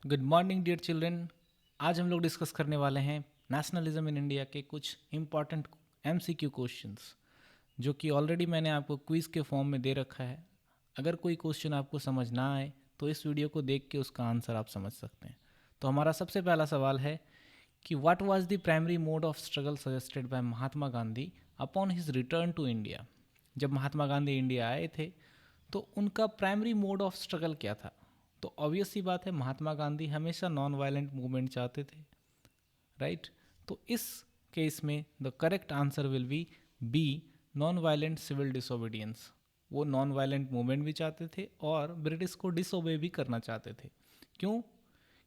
Good morning dear children. आज हम लोग डिस्कस करने वाले हैं नेशनलिज्म इन इंडिया के कुछ इम्पॉर्टेंट एमसीक्यू क्वेश्चंस, जो कि ऑलरेडी मैंने आपको क्विज़ के फॉर्म में दे रखा है। अगर कोई क्वेश्चन आपको समझ ना आए तो इस वीडियो को देख के उसका आंसर आप समझ सकते हैं। तो हमारा सबसे पहला सवाल है कि what was the primary mode of struggle suggested by Mahatma Gandhi upon his return to India. जब महात्मा गांधी इंडिया आए थे तो उनका प्राइमरी मोड ऑफ स्ट्रगल क्या था। तो ऑब्वियस सी बात है, महात्मा गांधी हमेशा नॉन वायलेंट मूवमेंट चाहते थे, राइट। तो इस केस में the correct answer will be non violent civil disobedience. वो नॉन वायलेंट मूवमेंट भी चाहते थे और ब्रिटिश को डिसोबे भी करना चाहते थे। क्यों?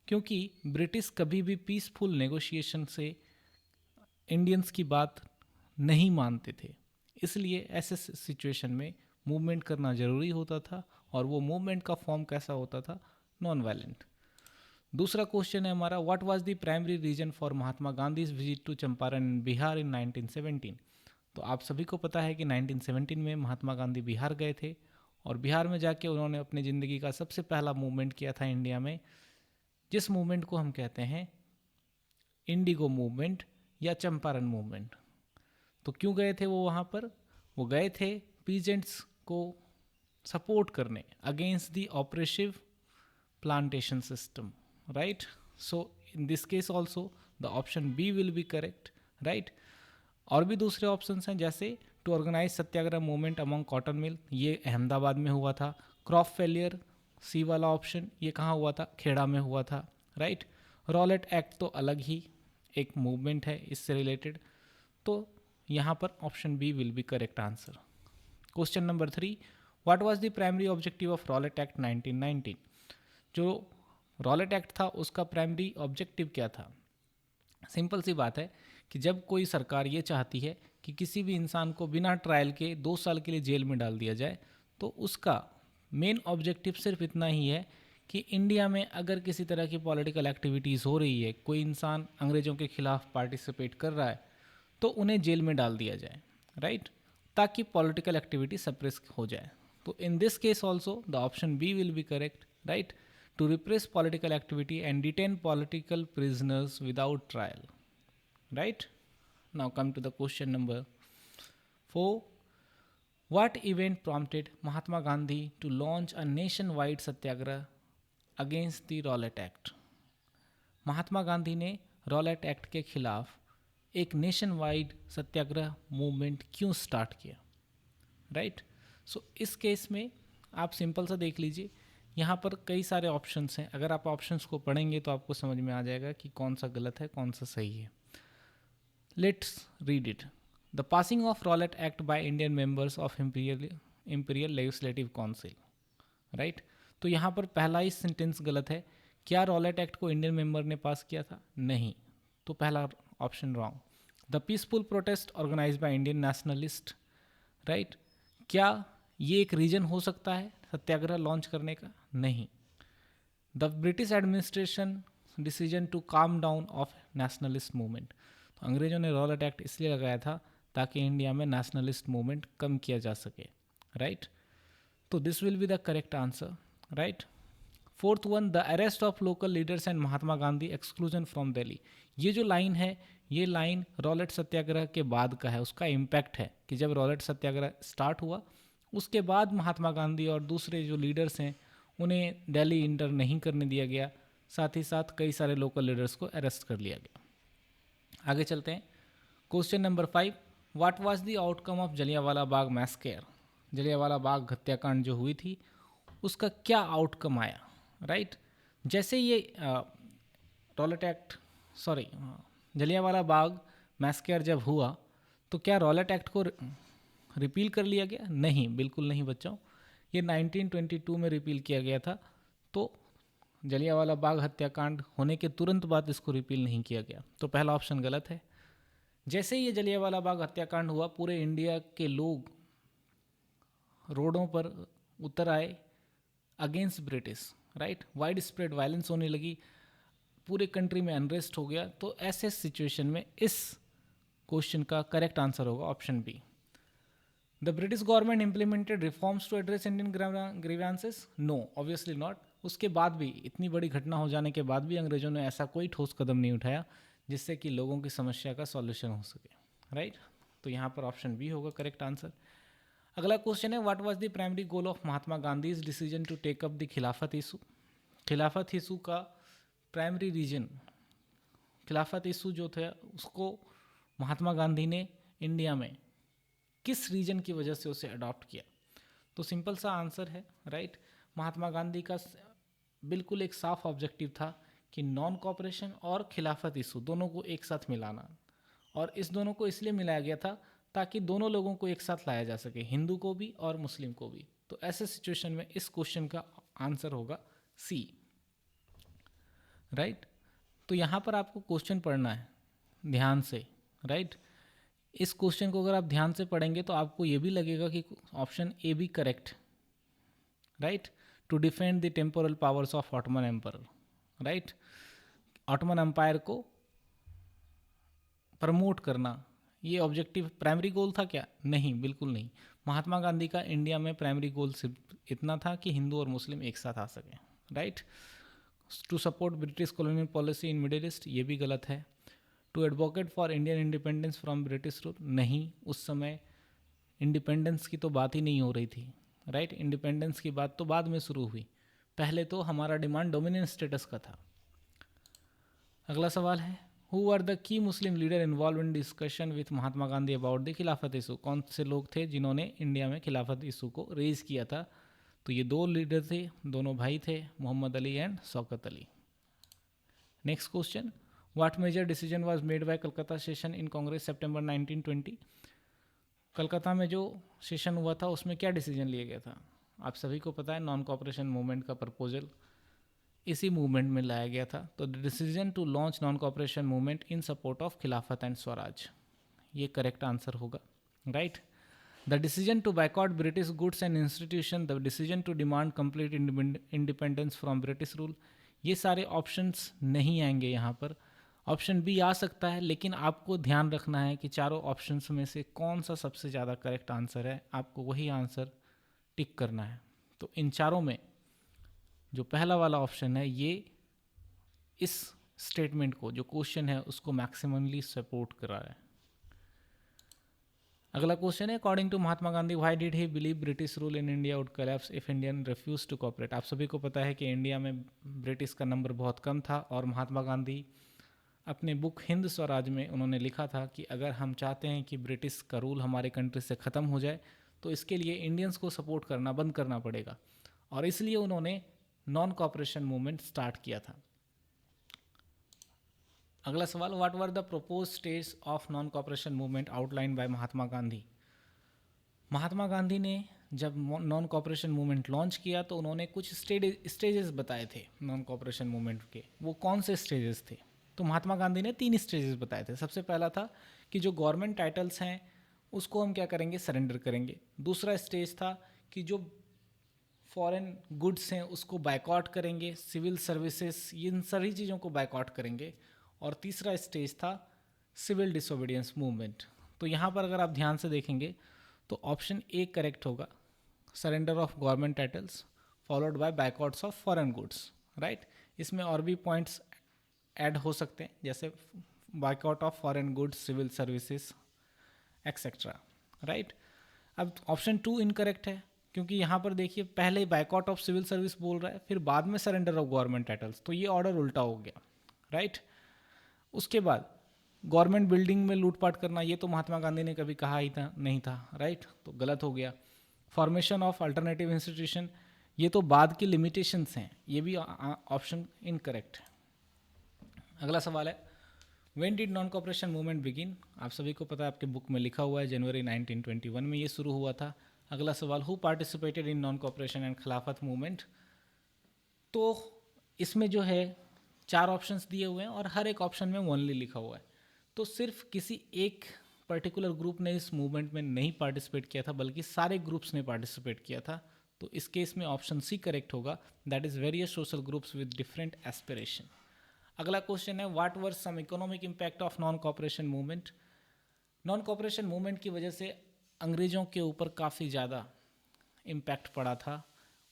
क्योंकि ब्रिटिश कभी भी पीसफुल नेगोशिएशन से इंडियंस की बात नहीं मानते थे, इसलिए ऐसे सिचुएशन में मूवमेंट करना ज़रूरी होता था। और वो मूवमेंट का फॉर्म कैसा होता था? Non violent. दूसरा क्वेश्चन है हमारा, what was the primary reason for Mahatma Gandhi's visit to Champaran in Bihar in 1917। तो आप सभी को पता है कि 1917 में महात्मा गांधी बिहार गए थे और बिहार में जाके उन्होंने अपनी ज़िंदगी का सबसे पहला मूवमेंट किया था इंडिया में, जिस मूवमेंट को हम कहते हैं इंडिगो मूवमेंट या चंपारण मूवमेंट। तो क्यों गए थे वो वहाँ पर? वो गए थे पीजेंट्स को सपोर्ट करने against the oppressive plantation system, right. So in this case also the option B will be correct, right. और भी दूसरे ऑप्शंस हैं, जैसे to organise Satyagraha movement among cotton mill, ये अहमदाबाद में हुआ था। क्रॉप फेलियर, सी वाला ऑप्शन, ये कहाँ हुआ था? खेड़ा में हुआ था, राइट। रॉलेट एक्ट तो अलग ही एक मूवमेंट है इससे रिलेटेड। तो यहाँ पर option B will be correct answer. Question number 3, what was the primary objective of Rowlatt Act 1919। जो रॉलेट एक्ट था उसका प्राइमरी ऑब्जेक्टिव क्या था? सिंपल सी बात है कि जब कोई सरकार ये चाहती है कि किसी भी इंसान को बिना ट्रायल के 2 साल के लिए जेल में डाल दिया जाए, तो उसका मेन ऑब्जेक्टिव सिर्फ इतना ही है कि इंडिया में अगर किसी तरह की पॉलिटिकल एक्टिविटीज़ हो रही है, कोई इंसान अंग्रेज़ों के खिलाफ पार्टिसिपेट कर रहा है, तो उन्हें जेल में डाल दिया जाए, राइट, ताकि पॉलिटिकल एक्टिविटी सप्रेस हो जाए। तो in this case also the option B will be correct, right, to repress political activity and detain political prisoners without trial, right. Now come to the question number 4, what event prompted Mahatma Gandhi to launch a nationwide satyagrah against the Rowlatt Act। महात्मा गांधी ने Rowlatt act के खिलाफ एक nation wide सत्याग्रह movement क्यों start किया, right. सो इस case में आप सिंपल सा देख लीजिए, यहाँ पर कई सारे ऑप्शंस हैं। अगर आप ऑप्शंस को पढ़ेंगे तो आपको समझ में आ जाएगा कि कौन सा गलत है कौन सा सही है। Let's read it. The passing of Rowlatt Act by Indian members of Imperial Legislative Council, right? तो यहाँ पर पहला ही सेंटेंस गलत है। क्या रॉलेट एक्ट को इंडियन मेंबर ने पास किया था? नहीं। तो पहला option wrong. The peaceful protest organised by Indian nationalist, right. क्या ये एक रीजन हो सकता है सत्याग्रह लॉन्च करने का? नहीं। The British administration decision to calm down of nationalist movement, तो अंग्रेजों ने रॉलेट एक्ट इसलिए लगाया था ताकि इंडिया में नेशनलिस्ट मूवमेंट कम किया जा सके, राइट। तो this will be the correct answer, right. Fourth one, the arrest of local leaders and Mahatma Gandhi exclusion from Delhi. ये जो लाइन है, ये लाइन रॉलेट सत्याग्रह के बाद का है। उसका इम्पैक्ट है कि जब रॉलेट सत्याग्रह स्टार्ट हुआ उसके बाद महात्मा गांधी और दूसरे जो लीडर्स हैं उन्हें दिल्ली इंटर नहीं करने दिया गया, साथ ही साथ कई सारे लोकल लीडर्स को अरेस्ट कर लिया गया। आगे चलते हैं। Question number 5, what was the outcome of Jallianwala Bagh massacre. Jallianwala Bagh हत्याकांड जो हुई थी उसका क्या आउटकम आया, राइट। जैसे ये Rowlatt act Jallianwala Bagh massacre जब हुआ तो क्या रॉलेट एक्ट को रिपील कर लिया गया? नहीं, बिल्कुल नहीं बच्चों। ये 1922 में रिपील किया गया था। तो जलियांवाला बाग हत्याकांड होने के तुरंत बाद इसको रिपील नहीं किया गया। तो पहला ऑप्शन गलत है। जैसे ही ये जलियांवाला बाग हत्याकांड हुआ, पूरे इंडिया के लोग रोडों पर उतर आए against British, right. Wide spread violence होने लगी, पूरे कंट्री में अनरेस्ट हो गया। तो ऐसे सिचुएशन में इस क्वेश्चन का करेक्ट आंसर होगा option B. The British government implemented reforms to address Indian grievances? No, obviously not. उसके बाद भी, इतनी बड़ी घटना हो जाने के बाद भी अंग्रेज़ों ने ऐसा कोई ठोस कदम नहीं उठाया जिससे कि लोगों की समस्या का सॉल्यूशन हो सके, राइट। तो यहाँ पर ऑप्शन बी होगा करेक्ट आंसर। अगला क्वेश्चन है, what was the primary goal of Mahatma Gandhi's decision to take up the Khilafat issue. Khilafat issue का प्राइमरी रीजन, खिलाफत इशू जो था उसको महात्मा गांधी ने इंडिया में किस रीजन की वजह से उसे अडॉप्ट किया। तो सिंपल सा आंसर है, राइट। महात्मा गांधी का बिल्कुल एक साफ ऑब्जेक्टिव था कि नॉन कॉपरेशन और खिलाफत इशू दोनों को एक साथ मिलाना, और इस दोनों को इसलिए मिलाया गया था ताकि दोनों लोगों को एक साथ लाया जा सके, हिंदू को भी और मुस्लिम को भी। तो ऐसे सिचुएशन में इस क्वेश्चन का आंसर होगा सी, राइट। तो यहाँ पर आपको क्वेश्चन पढ़ना है ध्यान से, राइट। इस क्वेश्चन को अगर आप ध्यान से पढ़ेंगे तो आपको ये भी लगेगा कि ऑप्शन ए भी correct, right. To defend the temporal powers of Ottoman empire, right. Ottoman empire को प्रमोट करना, ये ऑब्जेक्टिव प्राइमरी गोल था क्या? नहीं, बिल्कुल नहीं। महात्मा गांधी का इंडिया में प्राइमरी गोल सिर्फ इतना था कि हिंदू और मुस्लिम एक साथ आ सकें, right. To support British colonial policy in middle east, ये भी गलत है। To advocate for Indian independence from British rule, नहीं, उस समय इंडिपेंडेंस की तो बात ही नहीं हो रही थी, राइट। इंडिपेंडेंस की बात तो बाद में शुरू हुई, पहले तो हमारा डिमांड डोमिनेंस स्टेटस का था। अगला सवाल है, who are the key Muslim leader involve in discussion with Mahatma Gandhi about the Khilafat issue. कौन से लोग थे जिन्होंने इंडिया में खिलाफत इशू को रेज किया था? तो ये दो लीडर थे, दोनों भाई थे, Mohammed Ali and Shaukat Ali. Next question, what major decision was made by Calcutta session in Congress September 1920। Calcutta में जो सेशन हुआ था उसमें क्या डिसीजन लिया गया था? आप सभी को पता है, नॉन कॉपरेशन मूवमेंट का प्रपोजल इसी मूवमेंट में लाया गया था। तो the decision to launch non cooperation movement in support of Khilafat and Swaraj, ये करेक्ट आंसर होगा, right. The decision to boycott British goods and institution, the decision to demand complete independence from British rule, ये सारे options नहीं आएंगे यहाँ पर। Option B आ सकता है, लेकिन आपको ध्यान रखना है कि चारों ऑप्शंस में से कौन सा सबसे ज़्यादा करेक्ट आंसर है, आपको वही आंसर टिक करना है। तो इन चारों में जो पहला वाला ऑप्शन है, ये इस स्टेटमेंट को, जो क्वेश्चन है, उसको मैक्सिममली सपोर्ट कर रहा है। अगला क्वेश्चन है, according to Mahatma Gandhi why did he believe British rule in India would collapse if Indian refuse to cooperate. आप सभी को पता है कि इंडिया में ब्रिटिश का नंबर बहुत कम था, और महात्मा गांधी अपने बुक हिंद स्वराज में उन्होंने लिखा था कि अगर हम चाहते हैं कि ब्रिटिश का रूल हमारे कंट्री से ख़त्म हो जाए तो इसके लिए इंडियंस को सपोर्ट करना बंद करना पड़ेगा, और इसलिए उन्होंने नॉन कॉपरेशन मूवमेंट स्टार्ट किया था। अगला सवाल, what were the propose stage of non cooperation movement outline by Mahatma Gandhi. महात्मा गांधी ने जब नॉन कॉपरेशन मूवमेंट लॉन्च किया तो उन्होंने कुछ स्टेजेस बताए थे नॉन कॉपरेशन मूवमेंट के। वो कौन से स्टेजेस थे? तो महात्मा गांधी ने 3 स्टेजेस बताए थे। सबसे पहला था कि जो गवर्नमेंट टाइटल्स हैं उसको हम क्या करेंगे, सरेंडर करेंगे। दूसरा स्टेज था कि जो फॉरेन गुड्स हैं उसको बायकॉट करेंगे, सिविल सर्विसेज, इन सारी चीज़ों को बायकॉट करेंगे। और तीसरा स्टेज था सिविल डिसोबीडियंस मूवमेंट। तो यहाँ पर अगर आप ध्यान से देखेंगे तो ऑप्शन ए करेक्ट होगा, surrender of government titles followed by boycotts of foreign goods, right. इसमें और भी पॉइंट्स ऐड हो सकते हैं, जैसे boycott of foreign goods, civil services etcetera, right. अब ऑप्शन 2 इनकरेक्ट है, क्योंकि यहाँ पर देखिए पहले बायकॉट ऑफ सिविल सर्विस बोल रहा है, फिर बाद में सरेंडर ऑफ गवर्नमेंट टाइटल्स, तो ये ऑर्डर उल्टा हो गया, राइट। उसके बाद गवर्नमेंट बिल्डिंग में लूटपाट करना, ये तो महात्मा गांधी ने कभी कहा ही था नहीं था, राइट, तो गलत हो गया। फॉर्मेशन ऑफ अल्टरनेटिव इंस्टीट्यूशन, ये तो बाद की लिमिटेशंस हैं, ये भी ऑप्शन इनकरेक्ट है। अगला सवाल है, when did non cooperation movement begin. आप सभी को पता है, आपके बुक में लिखा हुआ है, जनवरी 1921 में ये शुरू हुआ था। अगला सवाल, who participated in non cooperation and खिलाफत मूवमेंट। तो इसमें जो है 4 ऑप्शंस दिए हुए हैं और हर एक ऑप्शन में ओनली लिखा हुआ है। तो सिर्फ किसी एक पर्टिकुलर ग्रुप ने इस मूवमेंट में नहीं पार्टिसिपेट किया था, बल्कि सारे ग्रुप्स ने पार्टिसिपेट किया था। तो इस केस में ऑप्शन सी करेक्ट होगा, that is various social groups with different aspiration. अगला क्वेश्चन है, what were some economic impact of non cooperation movement. Non cooperation movement की वजह से अंग्रेज़ों के ऊपर काफ़ी ज़्यादा इम्पैक्ट पड़ा था।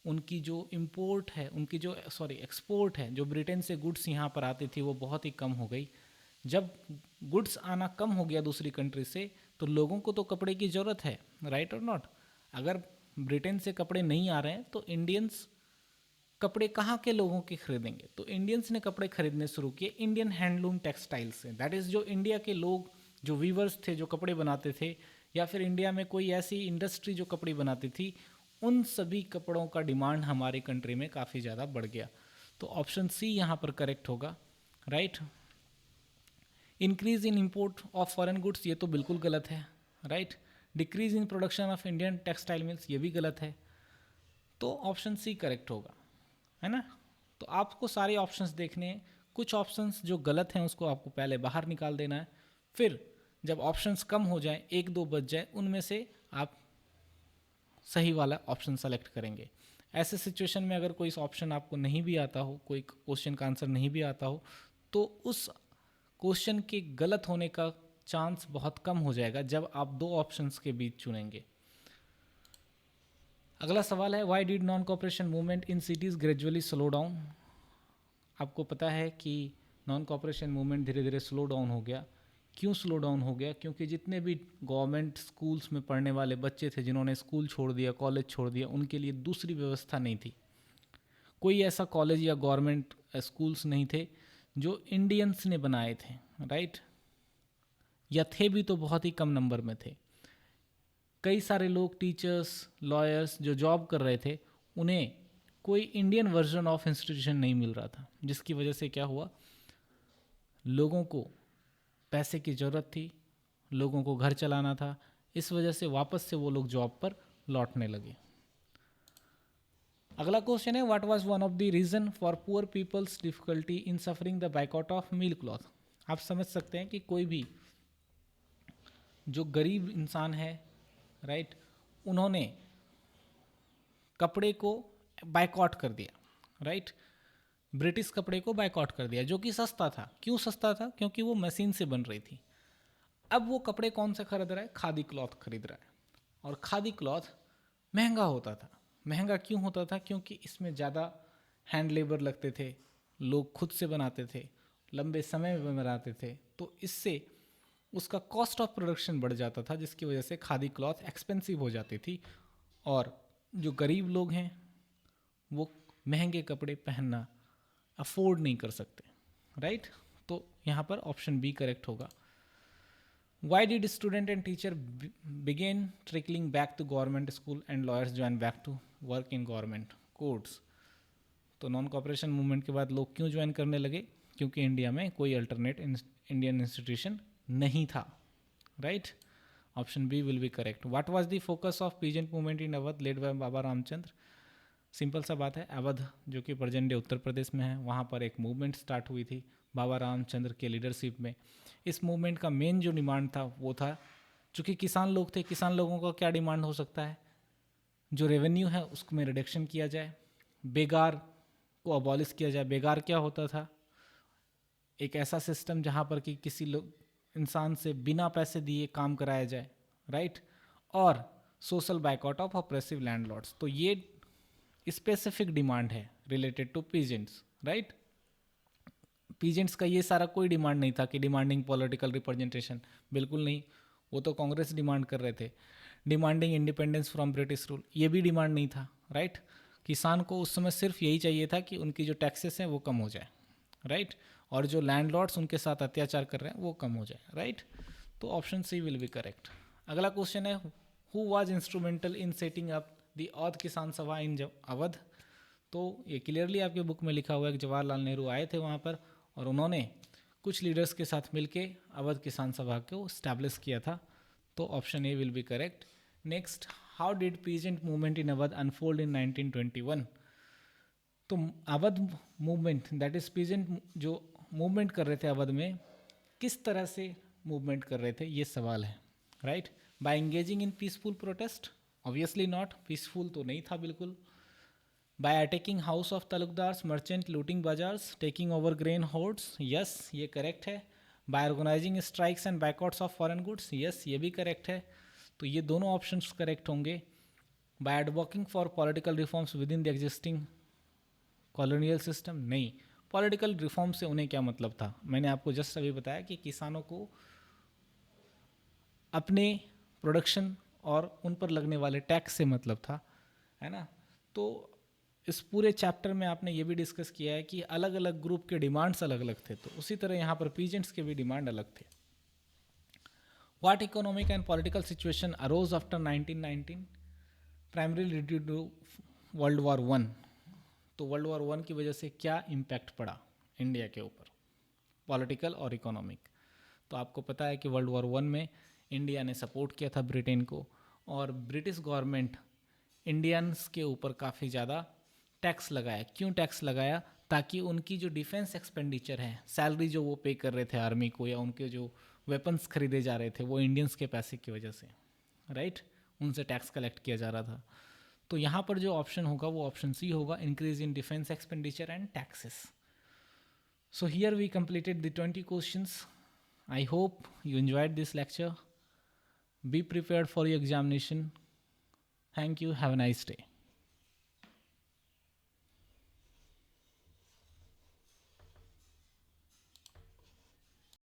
उनकी जो इम्पोर्ट है, उनकी जो एक्सपोर्ट है, जो ब्रिटेन से गुड्स यहाँ पर आती थी वो बहुत ही कम हो गई। जब गुड्स आना कम हो गया दूसरी कंट्री से, तो लोगों को तो कपड़े की ज़रूरत है, राइट और नॉट। अगर ब्रिटेन से कपड़े नहीं आ रहे हैं तो इंडियंस कपड़े कहाँ के लोगों के खरीदेंगे? तो इंडियंस ने कपड़े खरीदने शुरू किए इंडियन हैंडलूम टेक्सटाइल से। दैट इज़ जो इंडिया के लोग, जो वीवर्स थे, जो कपड़े बनाते थे, या फिर इंडिया में कोई ऐसी इंडस्ट्री जो कपड़े बनाती थी, उन सभी कपड़ों का डिमांड हमारे कंट्री में काफ़ी ज़्यादा बढ़ गया। तो ऑप्शन सी यहाँ पर करेक्ट होगा, right. Increase in import of foreign goods, ये तो बिल्कुल गलत है, right. Decrease in production of Indian textile mills, ये भी गलत है। तो ऑप्शन सी करेक्ट होगा, है ना। तो आपको सारे ऑप्शंस देखने हैं, कुछ ऑप्शंस जो गलत हैं उसको आपको पहले बाहर निकाल देना है, फिर जब ऑप्शंस कम हो जाए, एक दो बच जाए, उनमें से आप सही वाला ऑप्शन सेलेक्ट करेंगे। ऐसे सिचुएशन में अगर कोई ऑप्शन आपको नहीं भी आता हो, कोई क्वेश्चन का आंसर नहीं भी आता हो, तो उस क्वेश्चन के गलत होने का चांस बहुत कम हो जाएगा जब आप दो ऑप्शंस के बीच चुनेंगे। अगला सवाल है, why did non cooperation movement in cities gradually slow down. आपको पता है कि नॉन कॉपरेशन मूवमेंट धीरे धीरे स्लो डाउन हो गया। क्यों स्लो डाउन हो गया? क्योंकि जितने भी गवर्नमेंट स्कूल्स में पढ़ने वाले बच्चे थे, जिन्होंने स्कूल छोड़ दिया, कॉलेज छोड़ दिया, उनके लिए दूसरी व्यवस्था नहीं थी। कोई ऐसा कॉलेज या गवर्नमेंट स्कूल्स नहीं थे जो इंडियंस ने बनाए थे, राइट, या थे भी तो बहुत ही कम नंबर में थे। कई सारे लोग, टीचर्स, लॉयर्स जो जॉब कर रहे थे, उन्हें कोई इंडियन वर्जन ऑफ इंस्टीट्यूशन नहीं मिल रहा था, जिसकी वजह से क्या हुआ, लोगों को पैसे की ज़रूरत थी, लोगों को घर चलाना था, इस वजह से वापस से वो लोग जॉब पर लौटने लगे। अगला क्वेश्चन है, what was one of the reason for poor people's difficulty in suffering the boycott of mill cloth. आप समझ सकते हैं कि कोई भी जो गरीब इंसान है, राइट, उन्होंने कपड़े को बाइकआउट कर दिया, राइट, ब्रिटिश कपड़े को बाइकआउट कर दिया, जो कि सस्ता था। क्यों सस्ता था? क्योंकि वो मशीन से बन रही थी। अब वो कपड़े कौन से खरीद रहा है? खादी क्लॉथ खरीद रहा है, और खादी क्लॉथ महंगा होता था। महंगा क्यों होता था? क्योंकि इसमें ज़्यादा हैंड लेबर लगते थे, लोग खुद से बनाते थे, लंबे समय में बनाते थे, तो इससे उसका कॉस्ट ऑफ प्रोडक्शन बढ़ जाता था, जिसकी वजह से खादी क्लॉथ एक्सपेंसिव हो जाती थी, और जो गरीब लोग हैं वो महंगे कपड़े पहनना अफोर्ड नहीं कर सकते, राइट। तो यहाँ पर ऑप्शन बी करेक्ट होगा। Why did student and teacher begin trickling back to government school and lawyers join back to work in government courts. तो नॉन कॉपरेशन मूवमेंट के बाद लोग क्यों ज्वाइन करने लगे? क्योंकि इंडिया में कोई अल्टरनेट इंडियन इंस्टीट्यूशन नहीं था, right. Option B will be correct. What was the focus of peasant movement in Awadh led by Baba Ramchandra. Simple सा बात है, अवध जो कि प्रेजेंट डे उत्तर प्रदेश में है, वहाँ पर एक मूवमेंट स्टार्ट हुई थी बाबा रामचंद्र के लीडरशिप में। इस मूवमेंट का मेन जो डिमांड था वो था, चूँकि किसान लोग थे, किसान लोगों का क्या डिमांड हो सकता है? जो रेवेन्यू है उसमें रिडक्शन किया जाए, बेगार को अबॉलिश किया जाए। बेगार क्या होता था? एक ऐसा सिस्टम जहाँ पर कि किसी लोग इंसान से बिना पैसे दिए काम कराया जाए, राइट। और social boycott of oppressive landlords. तो ये स्पेसिफिक डिमांड है related to peasants, right. Peasants का ये सारा कोई डिमांड नहीं था कि डिमांडिंग पॉलिटिकल रिप्रेजेंटेशन, बिल्कुल नहीं। वो तो कांग्रेस डिमांड कर रहे थे। Demanding independence from British rule, ये भी डिमांड नहीं था, राइट। किसान को उस समय सिर्फ यही चाहिए था कि उनकी जो टैक्सेस हैं वो कम हो जाए, राइट, और जो लैंडलॉर्ड्स उनके साथ अत्याचार कर रहे हैं वो कम हो जाए, राइट। तो option C will be correct. अगला क्वेश्चन है, who was instrumental in setting up the Awadh Kisan Sabha इन अवध। तो ये क्लियरली आपके बुक में लिखा हुआ है कि जवाहरलाल नेहरू आए थे वहाँ पर, और उन्होंने कुछ लीडर्स के साथ मिलके अवध किसान सभा को स्टैब्लिश किया था। तो option A will be correct. Next, how did peasant movement in Awadh unfold इन 1921। तो Awadh movement, that is peasant जो मूवमेंट कर रहे थे अवध में, किस तरह से मूवमेंट कर रहे थे, ये सवाल है, right. By engaging in peaceful protest, obviously not, peaceful तो नहीं था बिल्कुल। By attacking house of taluqdars, merchant, looting bazaars, taking over grain hoards, yes ये करेक्ट है। By organizing strikes and boycotts of foreign goods, yes ये भी correct है। तो ये दोनों ऑप्शंस करेक्ट होंगे। By advocating for political reforms within the existing colonial system, नहीं। पॉलिटिकल रिफॉर्म से उन्हें क्या मतलब था? मैंने आपको जस्ट अभी बताया कि किसानों को अपने प्रोडक्शन और उन पर लगने वाले टैक्स से मतलब था, है ना। तो इस पूरे चैप्टर में आपने ये भी डिस्कस किया है कि अलग अलग ग्रुप के डिमांड्स अलग अलग थे, तो उसी तरह यहाँ पर पीजेंट्स के भी डिमांड अलग थे। What economic and political situation arose after 1919? Primarily due to world war one. तो वर्ल्ड वॉर वन की वजह से क्या इम्पैक्ट पड़ा इंडिया के ऊपर, पॉलिटिकल और इकोनॉमिक? तो आपको पता है कि वर्ल्ड वॉर वन में इंडिया ने सपोर्ट किया था ब्रिटेन को, और ब्रिटिश गवर्नमेंट इंडियंस के ऊपर काफ़ी ज़्यादा टैक्स लगाया। क्यों टैक्स लगाया? ताकि उनकी जो डिफेंस एक्सपेंडिचर है, सैलरी जो वो पे कर रहे थे आर्मी को, या उनके जो वेपन्स खरीदे जा रहे थे वो इंडियंस के पैसे की वजह से, राइट, उनसे टैक्स कलेक्ट किया जा रहा था। तो यहाँ पर जो ऑप्शन होगा वो ऑप्शन सी होगा, increase in defence expenditure and taxes. So here we completed the 20 questions. I hope you enjoyed this lecture. Be prepared for your examination. Thank you. Have a nice day.